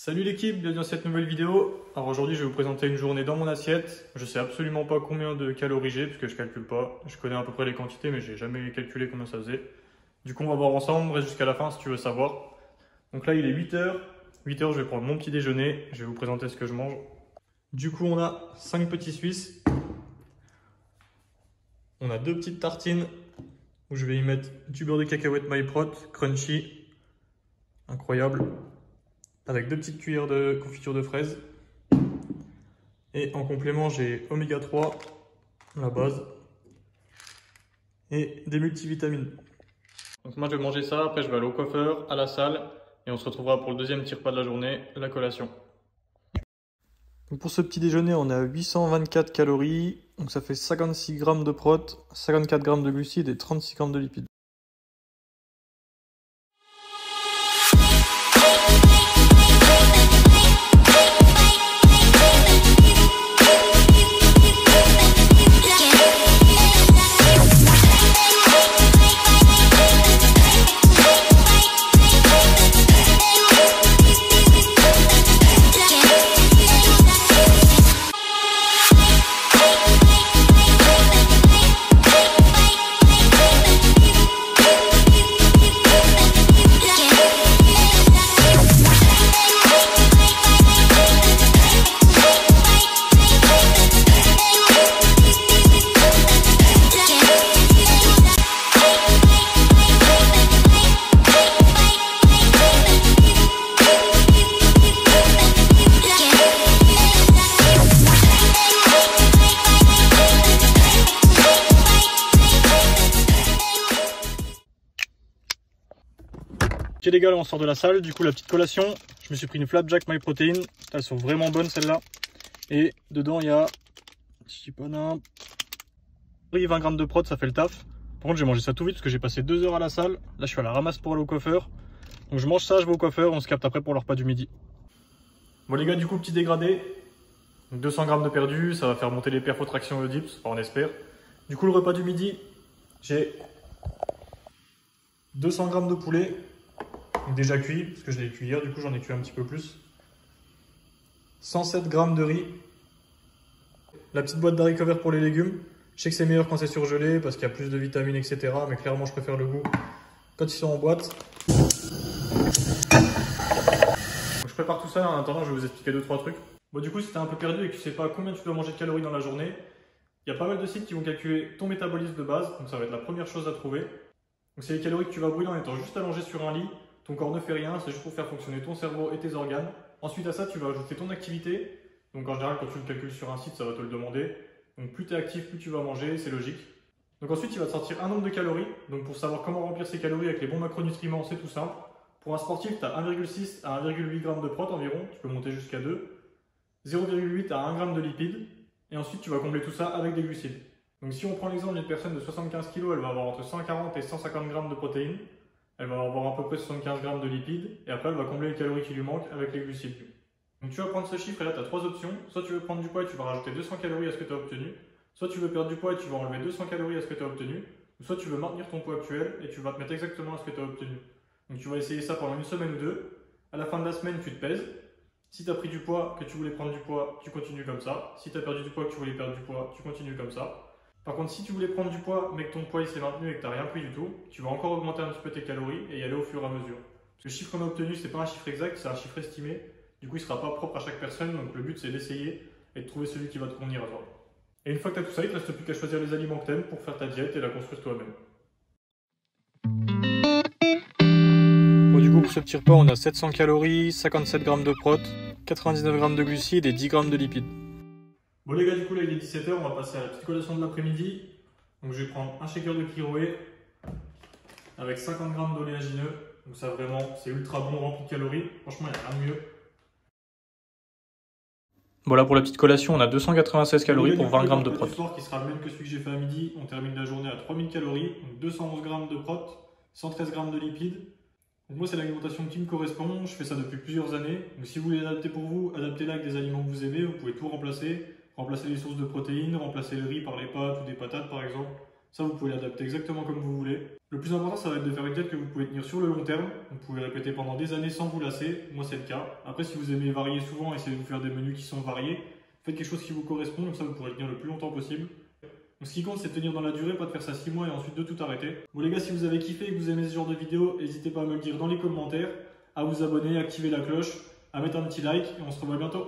Salut l'équipe, bienvenue dans cette nouvelle vidéo. Alors aujourd'hui je vais vous présenter une journée dans mon assiette. Je sais absolument pas combien de calories j'ai puisque je calcule pas. Je connais à peu près les quantités mais j'ai jamais calculé combien ça faisait. Du coup on va voir ensemble, reste jusqu'à la fin si tu veux savoir. Donc là il est 8h. 8h je vais prendre mon petit déjeuner, je vais vous présenter ce que je mange. Du coup on a 5 petits Suisses. On a 2 petites tartines où je vais y mettre du beurre de cacahuète MyProt, crunchy, incroyable. Avec 2 petites cuillères de confiture de fraises. Et en complément, j'ai oméga 3, la base, et des multivitamines. Donc moi, je vais manger ça, après je vais aller au coiffeur, à la salle, et on se retrouvera pour le deuxième petit repas de la journée, la collation. Donc pour ce petit déjeuner, on a 824 calories, donc ça fait 56 grammes de prot, 54 grammes de glucides et 36 grammes de lipides. Ok les gars, là on sort de la salle, du coup la petite collation, je me suis pris une Flapjack My Protein, elles sont vraiment bonnes celles-là. Et dedans il y a, je dis pas non, 20 grammes de prot, ça fait le taf. Par contre j'ai mangé ça tout vite parce que j'ai passé 2 heures à la salle, là je suis à la ramasse pour aller au coiffeur. Donc je mange ça, je vais au coiffeur, on se capte après pour le repas du midi. Bon les gars, du coup petit dégradé, donc 200 grammes de perdu, ça va faire monter les perfos traction et le dips, enfin on espère. Du coup le repas du midi, j'ai 200 grammes de poulet. Déjà cuit, parce que je l'ai cuit hier, du coup j'en ai cuit un petit peu plus. 107 grammes de riz. La petite boîte d'haricots verts pour les légumes. Je sais que c'est meilleur quand c'est surgelé, parce qu'il y a plus de vitamines, etc. Mais clairement je préfère le goût quand ils sont en boîte. Donc, je prépare tout ça, en attendant je vais vous expliquer 2-3 trucs. Bon du coup si t'es un peu perdu et que tu sais pas combien tu dois manger de calories dans la journée, il y a pas mal de sites qui vont calculer ton métabolisme de base, donc ça va être la première chose à trouver. Donc c'est les calories que tu vas brûler en étant juste allongé sur un lit. Ton corps ne fait rien, c'est juste pour faire fonctionner ton cerveau et tes organes. Ensuite à ça, tu vas ajouter ton activité. Donc en général, quand tu le calcules sur un site, ça va te le demander. Donc plus tu es actif, plus tu vas manger, c'est logique. Donc ensuite, il va te sortir un nombre de calories. Donc pour savoir comment remplir ces calories avec les bons macronutriments, c'est tout simple. Pour un sportif, tu as 1,6 à 1,8 g de prot environ. Tu peux monter jusqu'à 2. 0,8 à 1 g de lipides. Et ensuite, tu vas combler tout ça avec des glucides. Donc si on prend l'exemple d'une personne de 75 kg, elle va avoir entre 140 et 150 g de protéines. Elle va avoir à peu près 75 grammes de lipides et après elle va combler les calories qui lui manquent avec les glucides. Donc tu vas prendre ce chiffre et là tu as 3 options. Soit tu veux prendre du poids et tu vas rajouter 200 calories à ce que tu as obtenu. Soit tu veux perdre du poids et tu vas enlever 200 calories à ce que tu as obtenu. Ou soit tu veux maintenir ton poids actuel et tu vas te mettre exactement à ce que tu as obtenu. Donc tu vas essayer ça pendant une semaine ou deux. À la fin de la semaine tu te pèses. Si tu as pris du poids, que tu voulais prendre du poids, tu continues comme ça. Si tu as perdu du poids, que tu voulais perdre du poids, tu continues comme ça. Par contre, si tu voulais prendre du poids, mais que ton poids il s'est maintenu et que tu n'as rien pris du tout, tu vas encore augmenter un petit peu tes calories et y aller au fur et à mesure. Parce que le chiffre qu'on a obtenu, ce n'est pas un chiffre exact, c'est un chiffre estimé. Du coup, il ne sera pas propre à chaque personne. Donc le but, c'est d'essayer et de trouver celui qui va te convenir à toi. Et une fois que tu as tout ça, il ne te reste plus qu'à choisir les aliments que tu aimes pour faire ta diète et la construire toi-même. Bon, du coup, pour ce petit repas, on a 700 calories, 57 grammes de prot, 99 grammes de glucides et 10 grammes de lipides. Bon les gars, du coup là il est 17h, on va passer à la petite collation de l'après-midi. Donc je vais prendre un shaker de Kiroé avec 50 grammes d'oléagineux. Donc ça vraiment, c'est ultra bon, rempli de calories. Franchement, il n'y a rien de mieux. Voilà pour la petite collation, on a 296 calories pour 20 grammes de prot. Le soir qui sera le même que celui que j'ai fait à midi, on termine la journée à 3000 calories. Donc 211 grammes de prot, 113 grammes de lipides. Donc moi c'est l'alimentation qui me correspond, je fais ça depuis plusieurs années. Donc si vous voulez l'adapter pour vous, adaptez-la avec des aliments que vous aimez, vous pouvez tout remplacer. Remplacer les sources de protéines, remplacer le riz par les pâtes ou des patates par exemple. Ça, vous pouvez l'adapter exactement comme vous voulez. Le plus important, ça va être de faire une diète que vous pouvez tenir sur le long terme. Vous pouvez répéter pendant des années sans vous lasser. Moi, c'est le cas. Après, si vous aimez varier souvent, essayez de vous faire des menus qui sont variés. Faites quelque chose qui vous correspond, comme ça vous pourrez tenir le plus longtemps possible. Donc, ce qui compte, c'est de tenir dans la durée, pas de faire ça 6 mois et ensuite de tout arrêter. Bon les gars, si vous avez kiffé et que vous aimez ce genre de vidéo, n'hésitez pas à me le dire dans les commentaires, à vous abonner, à activer la cloche, à mettre un petit like et on se revoit bientôt.